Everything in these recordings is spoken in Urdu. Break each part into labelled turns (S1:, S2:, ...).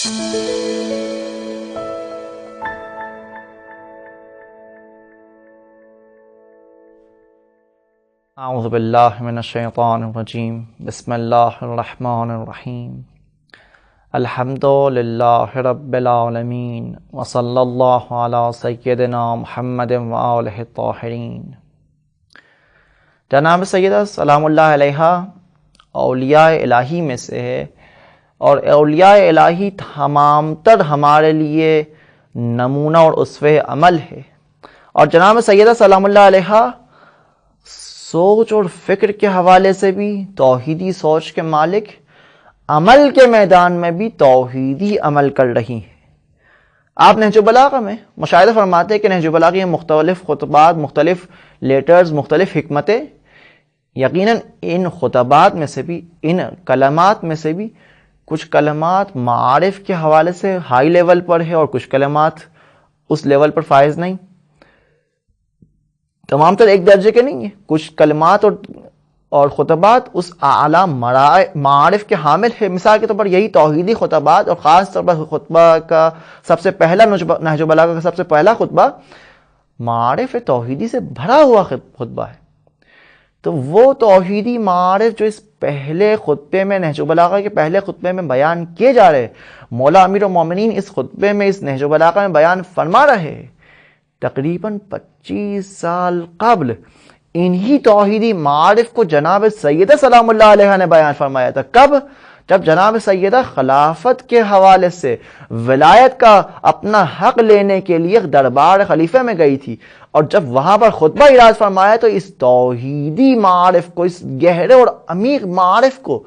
S1: اعوذ باللہ من الشیطان الرجیم، بسم اللہ الرحمن الرحیم، الحمد للہ رب العالمین، وصلی اللہ علی سیدنا محمد وآلہ الطاہرین۔ جناب سیدہ سلام اللہ علیہا اولیاء الہی میں سے ہے، اور اولیاء الہی تمام تر ہمارے لیے نمونہ اور اسوہ عمل ہے۔ اور جناب سیدہ سلام اللہ علیہا سوچ اور فکر کے حوالے سے بھی توحیدی سوچ کے مالک، عمل کے میدان میں بھی توحیدی عمل کر رہی ہیں۔ آپ نہج البلاغہ میں مشاہدہ فرماتے ہیں کہ نہج البلاغہ یہ مختلف خطبات، مختلف لیٹرز، مختلف حکمتیں، یقیناً ان خطبات میں سے بھی، ان کلمات میں سے بھی کچھ کلمات معارف کے حوالے سے ہائی لیول پر ہے اور کچھ کلمات اس لیول پر فائز نہیں، تمام تر ایک درجے کے نہیں ہیں۔ کچھ کلمات اور خطبات اس اعلیٰ معارف کے حامل ہے۔ مثال کے طور پر یہی توحیدی خطبات، اور خاص طور پر خطبہ کا سب سے پہلا، نہج البلاغہ کا سب سے پہلا خطبہ معارف توحیدی سے بھرا ہوا خطبہ ہے۔ تو وہ توحیدی معارف جو اس پہلے خطبے میں، نہج البلاغہ کے پہلے خطبے میں بیان کیے جا رہے، مولا امیر المومنین اس خطبے میں، اس نہج البلاغہ میں بیان فرما رہے، تقریباً 25 سال قبل انہی توحیدی معارف کو جناب سیدہ سلام اللہ علیہ نے بیان فرمایا تھا۔ کب؟ جب جناب سیدہ خلافت کے حوالے سے ولایت کا اپنا حق لینے کے لیے دربار خلیفہ میں گئی تھی، اور جب وہاں پر خطبہ اراد فرمایا تو اس توحیدی معارف کو، اس گہرے اور عمیق معارف کو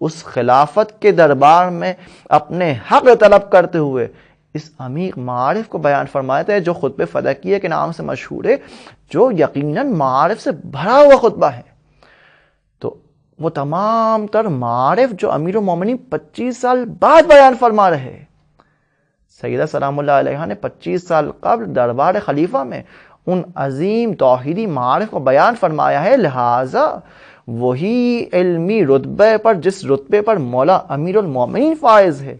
S1: اس خلافت کے دربار میں اپنے حق طلب کرتے ہوئے اس عمیق معارف کو بیان فرمایا تھا، جو خطبہ فلکیہ کے نام سے مشہور ہے، جو یقیناً معارف سے بھرا ہوا خطبہ ہے۔ تو وہ تمام تر معارف جو امیر المومنین 25 سال بعد بیان فرما رہے، سیدہ سلام اللہ علیہ نے 25 سال قبل دربار خلیفہ میں ان عظیم توحیدی معارف کو بیان فرمایا ہے۔ لہٰذا وہی علمی رتبے پر، جس رتبے پر مولا امیر المومنین فائز ہے،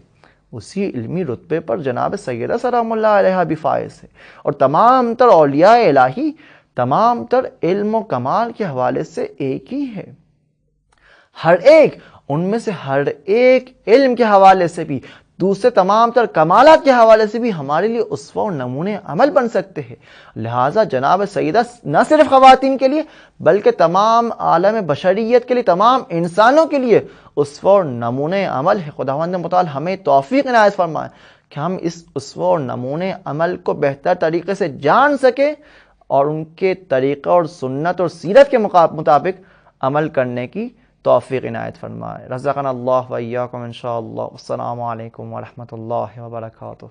S1: اسی علمی رتبے پر جناب سیدہ سلام اللہ علیہ بھی فائز ہے۔ اور تمام تر اولیاء الہی تمام تر علم و کمال کے حوالے سے ایک ہی ہے۔ ہر ایک ان میں سے، ہر ایک علم کے حوالے سے بھی، دوسرے تمام تر کمالات کے حوالے سے بھی ہمارے لیے اسوہ اور نمونے عمل بن سکتے ہیں۔ لہٰذا جناب سیدہ نہ صرف خواتین کے لیے بلکہ تمام عالم بشریت کے لیے، تمام انسانوں کے لیے اسوہ اور نمونے عمل ہے۔ خداوند متعال ہمیں توفیق عنایت فرمائے کہ ہم اس اسوہ اور نمونے عمل کو بہتر طریقے سے جان سکیں اور ان کے طریقہ اور سنت اور سیرت کے مطابق عمل کرنے کی توفیق عنایت فرمائے۔ رزقنا اللہ و ایاکم انشاءاللہ۔ السلام علیکم ورحمۃ اللہ وبرکاتہ۔